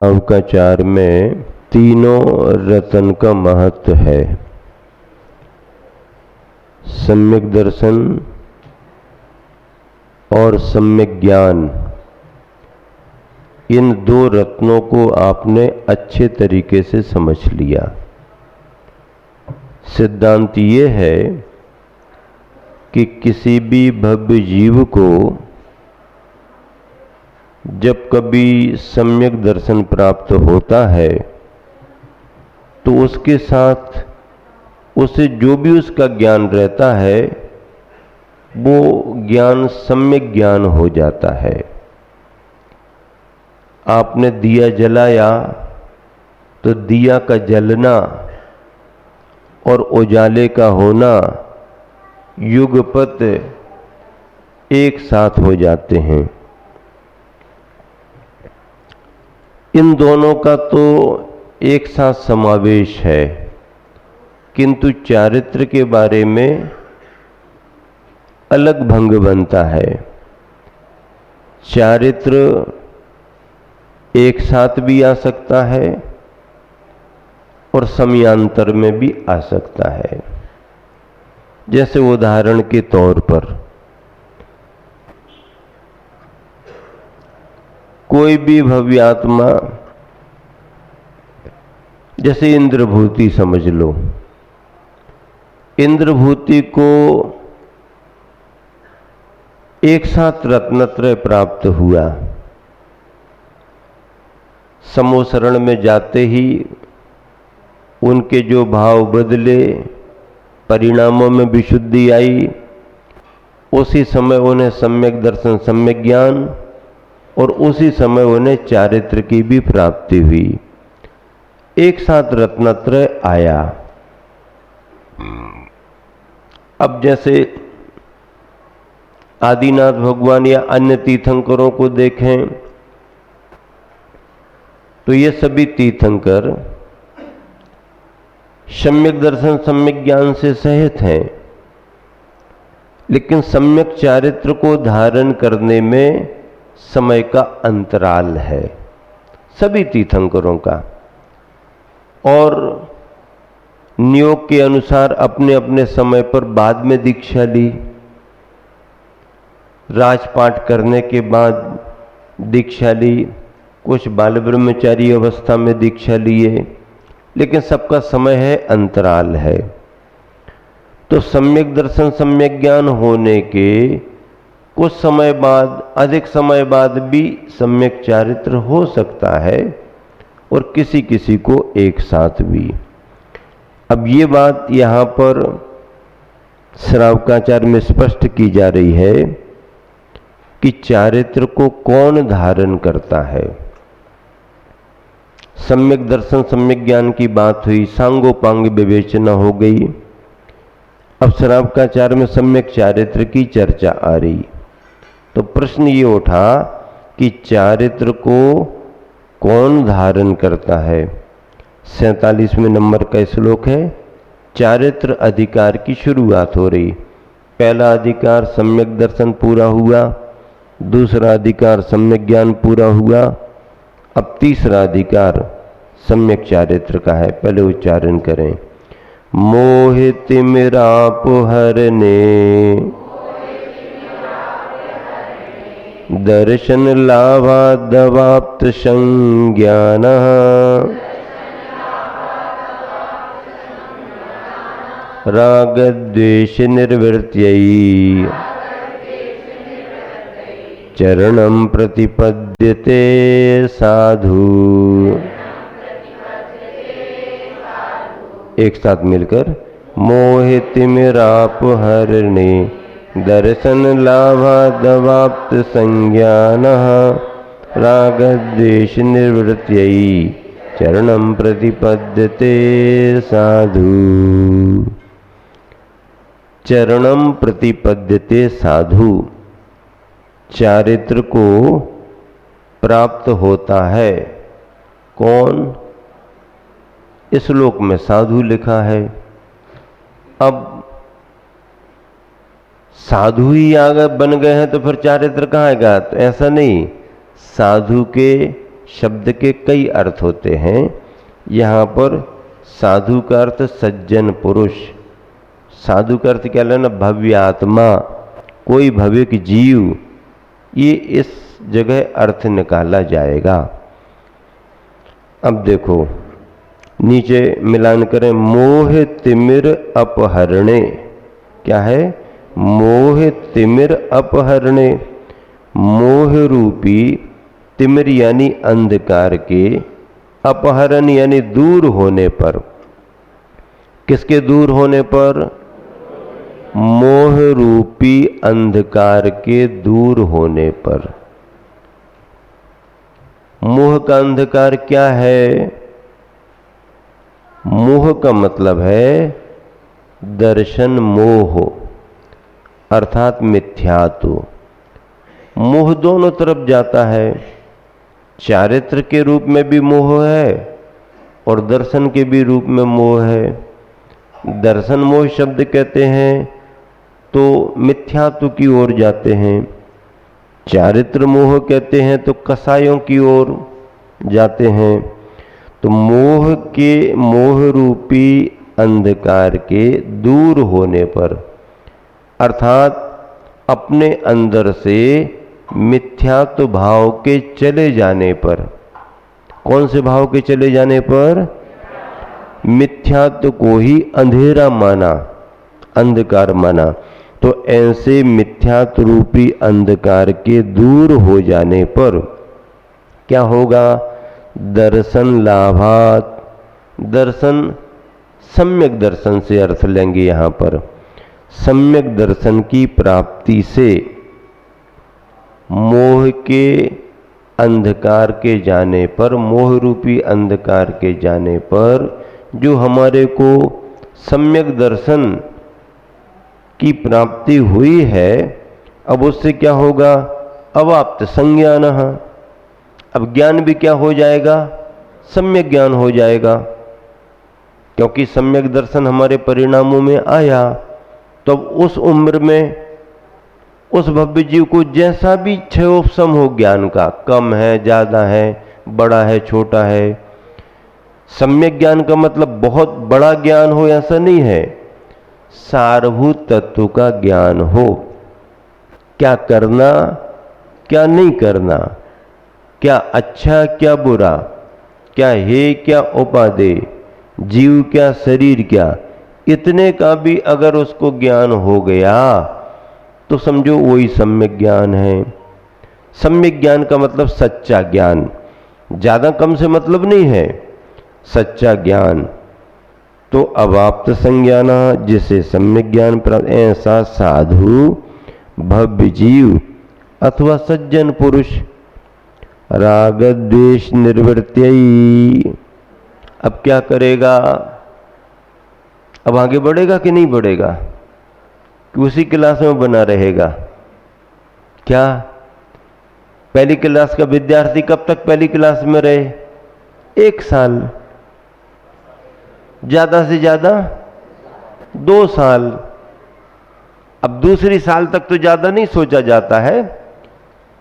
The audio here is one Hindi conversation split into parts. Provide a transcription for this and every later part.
अवकाचार में तीनों रतन का महत्व है। सम्यक दर्शन और सम्यक ज्ञान, इन दो रत्नों को आपने अच्छे तरीके से समझ लिया। सिद्धांत ये है कि किसी भी भव्य जीव को जब कभी सम्यक दर्शन प्राप्त होता है तो उसके साथ उसे जो भी उसका ज्ञान रहता है वो ज्ञान सम्यक ज्ञान हो जाता है। आपने दिया जलाया तो दिया का जलना और उजाले का होना युगपत एक साथ हो जाते हैं। इन दोनों का तो एक साथ समावेश है, किंतु चारित्र के बारे में अलग भंग बनता है। चारित्र एक साथ भी आ सकता है और समयांतर में भी आ सकता है। जैसे उदाहरण के तौर पर कोई भी भव्य आत्मा, जैसे इंद्रभूति समझ लो, इंद्रभूति को एक साथ रत्नत्रय प्राप्त हुआ। समोसरण में जाते ही उनके जो भाव बदले, परिणामों में विशुद्धि आई, उसी समय उन्हें सम्यक दर्शन सम्यक ज्ञान और उसी समय उन्हें चारित्र की भी प्राप्ति हुई। एक साथ रत्नत्रय आया। अब जैसे आदिनाथ भगवान या अन्य तीर्थंकरों को देखें तो ये सभी तीर्थंकर सम्यक दर्शन सम्यक ज्ञान से सहित हैं, लेकिन सम्यक चारित्र को धारण करने में समय का अंतराल है सभी तीर्थंकरों का, और नियोग के अनुसार अपने अपने समय पर बाद में दीक्षा ली। राजपाट करने के बाद दीक्षा ली, कुछ बाल ब्रह्मचारी अवस्था में दीक्षा लिए, लेकिन सबका समय है, अंतराल है। तो सम्यक दर्शन सम्यक ज्ञान होने के कुछ समय बाद, अधिक समय बाद भी सम्यक चारित्र हो सकता है और किसी किसी को एक साथ भी। अब ये बात यहाँ पर श्रावकाचार्य में स्पष्ट की जा रही है कि चारित्र को कौन धारण करता है। सम्यक दर्शन सम्यक ज्ञान की बात हुई, सांगोपांग विवेचना हो गई। अब श्रावकाचार्य में सम्यक चारित्र की चर्चा आ रही, तो प्रश्न ये उठा कि चारित्र को कौन धारण करता है। 47वें नंबर का श्लोक है। चारित्र अधिकार की शुरुआत हो रही। पहला अधिकार सम्यक दर्शन पूरा हुआ, दूसरा अधिकार सम्यक ज्ञान पूरा हुआ, अब तीसरा अधिकार सम्यक चारित्र का है। पहले उच्चारण करें। मोहितिमिराप हरने दर्शन लाभादवाप्त संज्ञान राग द्वेष निर्वृत्यै चरणं प्रतिपद्यते साधु। एक साथ मिलकर मोहितिमिराप हरणे दर्शन लाभादवाप्त संज्ञानः रागद्वेष निवृत्यै चरणं प्रतिपद्यते साधु। चरणं प्रतिपद्यते साधु, चारित्र को प्राप्त होता है कौन? इस श्लोक में साधु लिखा है। अब साधु ही आगे बन गए हैं तो फिर चारित्र कहाँ आएगा? तो ऐसा नहीं, साधु के शब्द के कई अर्थ होते हैं। यहाँ पर साधु का अर्थ सज्जन पुरुष। साधु का अर्थ क्या लेना? भव्य आत्मा, कोई भव्य की जीव, ये इस जगह अर्थ निकाला जाएगा। अब देखो नीचे मिलान करें। मोह तिमिर अपहरणे, क्या है? मोह तिमिर अपहरणे। मोह रूपी तिमिर यानी अंधकार के, अपहरण यानी दूर होने पर। किसके दूर होने पर? मोह रूपी अंधकार के दूर होने पर। मोह का अंधकार क्या है? मोह का मतलब है दर्शन मोह, अर्थात मिथ्यात्व। मोह दोनों तरफ जाता है। चारित्र के रूप में भी मोह है और दर्शन के भी रूप में मोह है। दर्शन मोह शब्द कहते हैं तो मिथ्यात्व की ओर जाते हैं। चारित्र मोह कहते हैं तो कसायों की ओर जाते हैं। तो मोह के, मोह रूपी अंधकार के दूर होने पर, अर्थात अपने अंदर से मिथ्यात्व भाव के चले जाने पर। कौन से भाव के चले जाने पर? मिथ्यात्व को ही अंधेरा माना, अंधकार माना। तो ऐसे मिथ्यात्व रूपी अंधकार के दूर हो जाने पर क्या होगा? दर्शन लाभात। दर्शन सम्यक दर्शन से अर्थ लेंगे यहां पर। सम्यक दर्शन की प्राप्ति से मोह के अंधकार के जाने पर, मोह रूपी अंधकार के जाने पर जो हमारे को सम्यक दर्शन की प्राप्ति हुई है, अब उससे क्या होगा? अवाप्त संज्ञान। अब ज्ञान भी क्या हो जाएगा? सम्यक ज्ञान हो जाएगा। क्योंकि सम्यक दर्शन हमारे परिणामों में आया, तो अब उस उम्र में उस भव्य जीव को जैसा भी क्षयोपशम हो ज्ञान का, कम है, ज्यादा है, बड़ा है, छोटा है। सम्यक ज्ञान का मतलब बहुत बड़ा ज्ञान हो ऐसा नहीं है, सारभूत तत्व का ज्ञान हो। क्या करना, क्या नहीं करना, क्या अच्छा क्या बुरा, क्या हे क्या उपादेय, जीव क्या शरीर क्या, इतने का भी अगर उसको ज्ञान हो गया तो समझो वही सम्यक ज्ञान है। सम्यक ज्ञान का मतलब सच्चा ज्ञान, ज्यादा कम से मतलब नहीं है, सच्चा ज्ञान। तो अवाप्त संज्ञाना, जिसे सम्यक ज्ञान प्राप्त, ऐसा साधु भव्य जीव अथवा सज्जन पुरुष राग द्वेष निवृत्ति। अब क्या करेगा? अब आगे बढ़ेगा कि नहीं बढ़ेगा? कि उसी क्लास में बना रहेगा? क्या पहली क्लास का विद्यार्थी कब तक पहली क्लास में रहे? 1 साल, ज्यादा से ज्यादा 2 साल। अब दूसरी साल तक तो ज्यादा नहीं सोचा जाता है,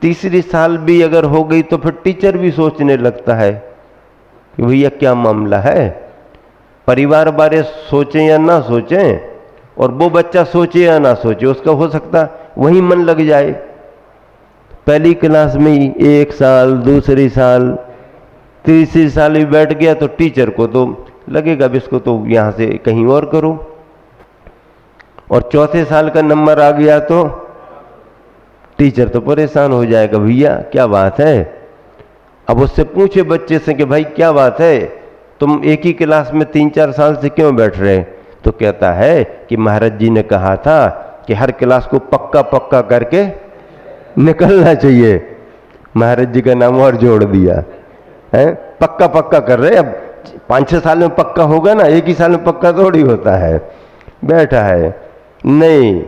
तीसरी साल भी अगर हो गई तो फिर टीचर भी सोचने लगता है कि भैया क्या मामला है। परिवार बारे सोचें या ना सोचें, और वो बच्चा सोचे या ना सोचे, उसका हो सकता वहीं मन लग जाए। पहली क्लास में ही 1 साल, दूसरी साल, तीसरी साल भी बैठ गया तो टीचर को तो लगेगा अब इसको तो यहां से कहीं और करो। और चौथे साल का नंबर आ गया तो टीचर तो परेशान हो जाएगा, भैया क्या बात है। अब उससे पूछे बच्चे से कि भाई क्या बात है, तुम एक ही क्लास में 3-4 साल से क्यों बैठ रहे? तो कहता है कि महाराज जी ने कहा था कि हर क्लास को पक्का पक्का करके निकलना चाहिए। महाराज जी का नाम और जोड़ दिया है, पक्का पक्का कर रहे। अब 5-6 साल में पक्का होगा ना, एक ही साल में पक्का थोड़ी होता है। बैठा है, नहीं,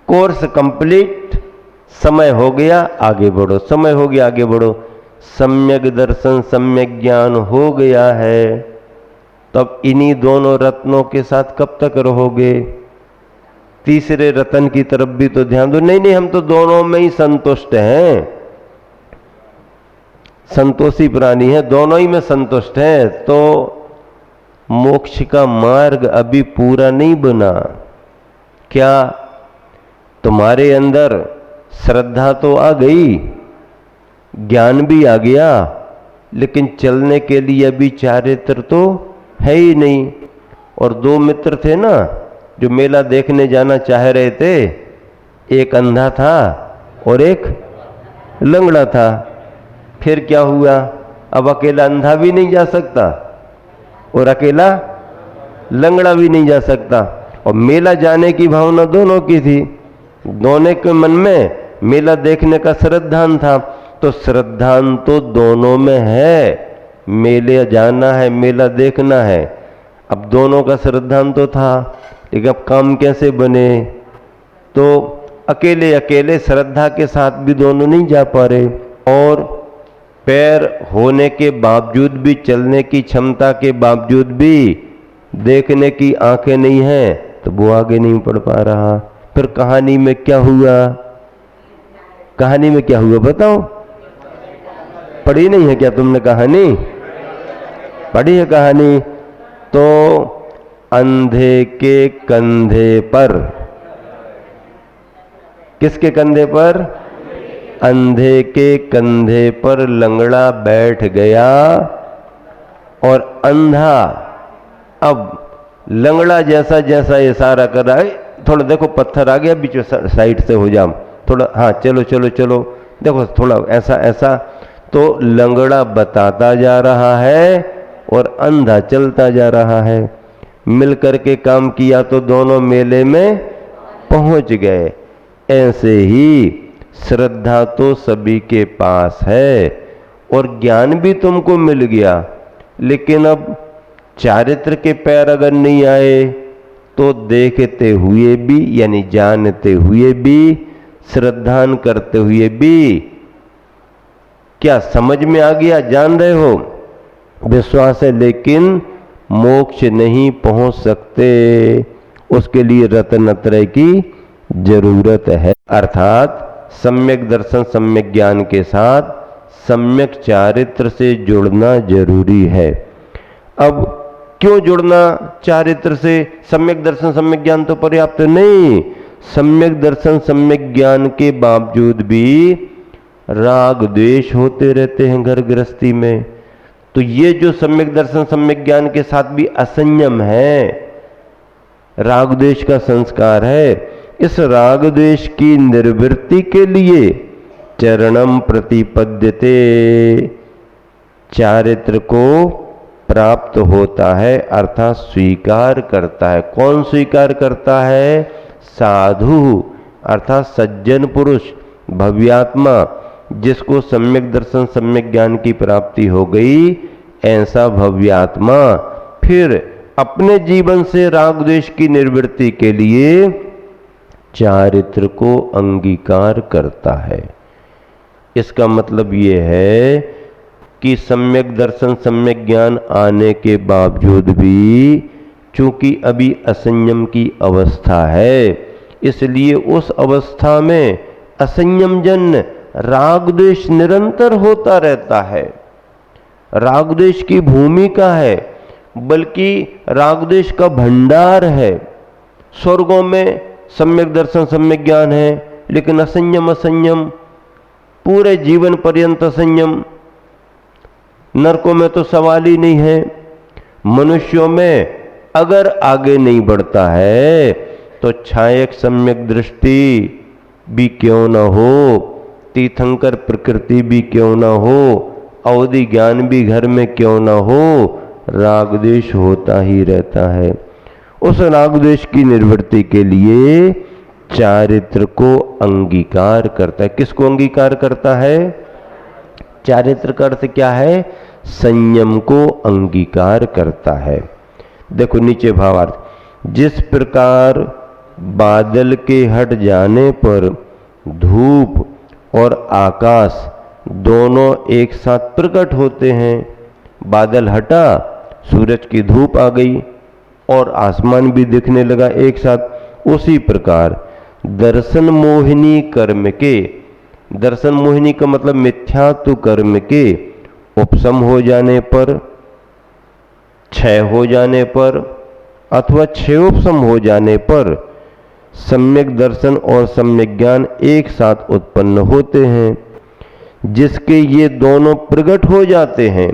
कोर्स कंप्लीट, समय हो गया आगे बढ़ो, समय हो गया आगे बढ़ो। सम्यक दर्शन सम्यक ज्ञान हो गया है, तब इन्हीं दोनों रत्नों के साथ कब तक रहोगे? तीसरे रत्न की तरफ भी तो ध्यान दो। नहीं नहीं, हम तो दोनों में ही संतुष्ट हैं। संतोषी प्राणी है, दोनों ही में संतुष्ट है, तो मोक्ष का मार्ग अभी पूरा नहीं बना। क्या तुम्हारे अंदर श्रद्धा तो आ गई, ज्ञान भी आ गया, लेकिन चलने के लिए अभी चारित्र तो है ही नहीं। और दो मित्र थे ना जो मेला देखने जाना चाह रहे थे, एक अंधा था और एक लंगड़ा था। फिर क्या हुआ, अब अकेला अंधा भी नहीं जा सकता और अकेला लंगड़ा भी नहीं जा सकता। और मेला जाने की भावना दोनों की थी, दोनों के मन में मेला देखने का श्रद्धान था। तो श्रद्धान तो दोनों में है, मेले जाना है, मेला देखना है। अब दोनों का श्रद्धान तो था, लेकिन अब काम कैसे बने? तो अकेले अकेले श्रद्धा के साथ भी दोनों नहीं जा पा रहे, और पैर होने के बावजूद भी, चलने की क्षमता के बावजूद भी देखने की आंखें नहीं हैं, तो वो आगे नहीं बढ़ पा रहा। फिर कहानी में क्या हुआ? कहानी में क्या हुआ बताओ? पढ़ी नहीं है क्या तुमने कहानी? पढ़ी है कहानी? तो अंधे के कंधे पर, किसके कंधे पर? अंधे के कंधे पर लंगड़ा बैठ गया, और अंधा अब लंगड़ा जैसा जैसा इशारा कर रहा है, थोड़ा देखो पत्थर आ गया बीच में, साइड से हो जाओ थोड़ा, हाँ चलो चलो चलो, देखो थोड़ा ऐसा ऐसा, तो लंगड़ा बताता जा रहा है और अंधा चलता जा रहा है। मिलकर के काम किया तो दोनों मेले में पहुंच गए। ऐसे ही श्रद्धा तो सभी के पास है और ज्ञान भी तुमको मिल गया, लेकिन अब चारित्र के पैर अगर नहीं आए तो देखते हुए भी, यानी जानते हुए भी, श्रद्धान करते हुए भी, क्या समझ में आ गया? जान रहे हो, विश्वास है, लेकिन मोक्ष नहीं पहुंच सकते। उसके लिए रत्नत्रय की जरूरत है, अर्थात सम्यक दर्शन सम्यक ज्ञान के साथ सम्यक चारित्र से जुड़ना जरूरी है। अब क्यों जुड़ना चारित्र से? सम्यक दर्शन सम्यक ज्ञान तो पर्याप्त नहीं, सम्यक दर्शन सम्यक ज्ञान के बावजूद भी राग द्वेष होते रहते हैं घर गृहस्थी में। तो ये जो सम्यक दर्शन सम्यक ज्ञान के साथ भी असंयम है, राग द्वेष का संस्कार है, इस राग द्वेष की निर्वृत्ति के लिए चरणम प्रतिपद्यते, चारित्र को प्राप्त होता है, अर्थात स्वीकार करता है। कौन स्वीकार करता है? साधु, अर्थात सज्जन पुरुष, भव्यात्मा, जिसको सम्यक दर्शन सम्यक ज्ञान की प्राप्ति हो गई, ऐसा भव्यात्मा फिर अपने जीवन से राग द्वेष की निवृत्ति के लिए चारित्र को अंगीकार करता है। इसका मतलब ये है कि सम्यक दर्शन सम्यक ज्ञान आने के बावजूद भी, चूंकि अभी असंयम की अवस्था है, इसलिए उस अवस्था में असंयम जन्य राग द्वेष निरंतर होता रहता है। राग द्वेष की भूमिका है, बल्कि राग द्वेष का भंडार है। स्वर्गों में सम्यक दर्शन सम्यक ज्ञान है, लेकिन असंयम असंयम, पूरे जीवन पर्यंत असंयम। नरकों में तो सवाल ही नहीं है। मनुष्यों में अगर आगे नहीं बढ़ता है तो छायक सम्यक दृष्टि भी क्यों न हो, तीर्थंकर प्रकृति भी क्यों न हो, अवधि ज्ञान भी घर में क्यों न हो, राग द्वेष होता ही रहता है। उस राग द्वेष की निवृत्ति के लिए चारित्र को अंगीकार करता है। किसको अंगीकार करता है? चारित्र का अर्थ क्या है? संयम को अंगीकार करता है। देखो नीचे भावार्थ, जिस प्रकार बादल के हट जाने पर धूप और आकाश दोनों एक साथ प्रकट होते हैं। बादल हटा, सूरज की धूप आ गई और आसमान भी दिखने लगा एक साथ। उसी प्रकार दर्शन मोहिनी कर्म के, दर्शन मोहिनी का मतलब मिथ्यात्व कर्म के उपशम हो जाने पर, क्षय हो जाने पर अथवा क्षयोपशम हो जाने पर सम्यक दर्शन और सम्यक ज्ञान एक साथ उत्पन्न होते हैं। जिसके ये दोनों प्रकट हो जाते हैं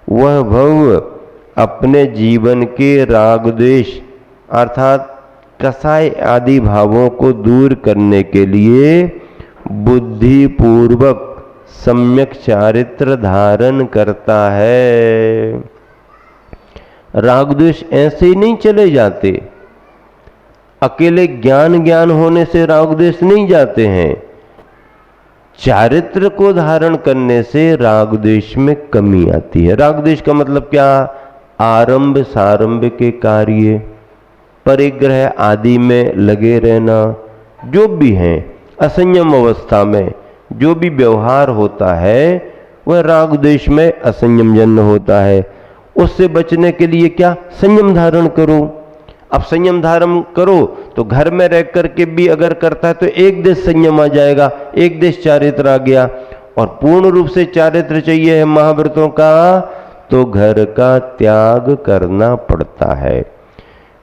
वह भव अपने जीवन के राग द्वेष अर्थात कसाय आदि भावों को दूर करने के लिए बुद्धि पूर्वक सम्यक चारित्र धारण करता है। राग द्वेष ऐसे ही नहीं चले जाते, अकेले ज्ञान होने से राग द्वेष नहीं जाते हैं। चारित्र को धारण करने से राग द्वेष में कमी आती है। राग द्वेष का मतलब क्या? आरंभ सारंभ के कार्य, परिग्रह आदि में लगे रहना, जो भी हैं असंयम अवस्था में जो भी व्यवहार होता है वह राग द्वेष में असंयम जन्य होता है। उससे बचने के लिए क्या? संयम धारण करो। अब संयम धारण करो तो घर में रह करके भी अगर करता है तो एक देश संयम आ जाएगा, एक देश चारित्र आ गया। और पूर्ण रूप से चारित्र चाहिए है महाव्रतों का तो घर का त्याग करना पड़ता है।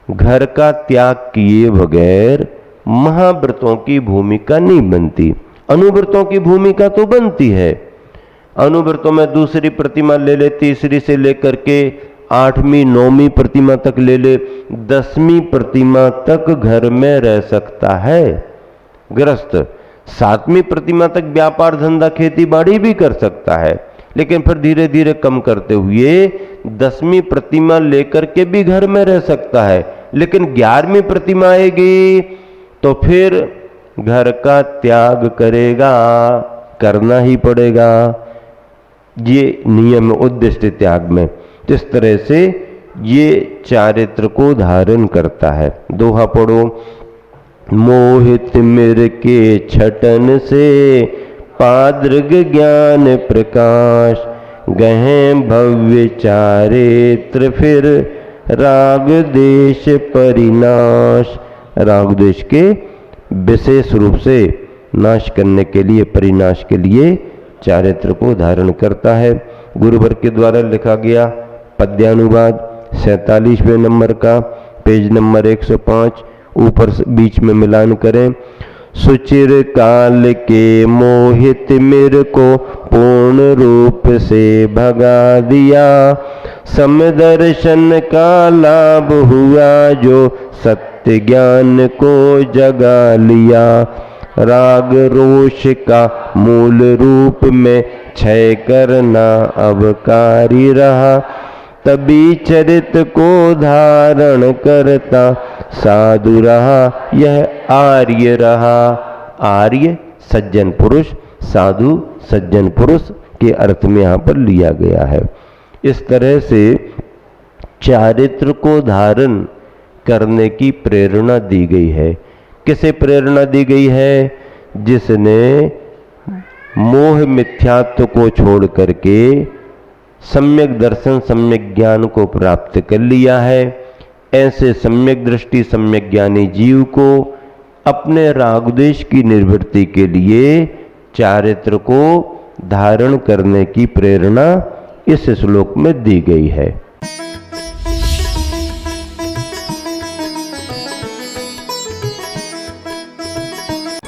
घर का त्याग किए बगैर महाव्रतों की भूमिका नहीं बनती। अनुव्रतों की भूमिका तो बनती है। अनुव्रतों में दूसरी प्रतिमा ले ले, तीसरी से लेकर के 8वीं 9वीं प्रतिमा तक ले ले, 10वीं प्रतिमा तक घर में रह सकता है गृहस्थ। 7वीं प्रतिमा तक व्यापार धंधा खेती बाड़ी भी कर सकता है, लेकिन फिर धीरे धीरे कम करते हुए 10वीं प्रतिमा लेकर के भी घर में रह सकता है। लेकिन 11वीं प्रतिमा आएगी तो फिर घर का त्याग करेगा, करना ही पड़ेगा। ये नियम उद्दिष्ट त्याग में। इस तरह से ये चारित्र को धारण करता है। दोहा पढ़ो। मोहित मिर के छटन से पादृग ज्ञान प्रकाश, गहें भव्य चारित्र फिर राग देश परिनाश। राग देश के विशेष रूप से नाश करने के लिए, परिनाश के लिए चारित्र को धारण करता है। गुरुवर के द्वारा लिखा गया पद्यानुवाद 47वें नंबर का, पेज नंबर 105, ऊपर बीच में मिलान करें। सुचिर काल के मोहित मिर को पूर्ण रूप से भगा दिया, समदर्शन का लाभ हुआ जो सत्य ज्ञान को जगा लिया। राग रोष का मूल रूप में क्षय करना अब कार्य रहा, तभी चरित को धारण करता साधु रहा यह आर्य रहा। आर्य सज्जन पुरुष, साधु सज्जन पुरुष के अर्थ में यहाँ पर लिया गया है। इस तरह से चारित्र को धारण करने की प्रेरणा दी गई है। किसे प्रेरणा दी गई है? जिसने मोह मिथ्यात्व को छोड़ करके सम्यक दर्शन सम्यक ज्ञान को प्राप्त कर लिया है। ऐसे सम्यक दृष्टि सम्यक ज्ञानी जीव को अपने रागद्वेष की निवृत्ति के लिए चारित्र को धारण करने की प्रेरणा इस श्लोक में दी गई है।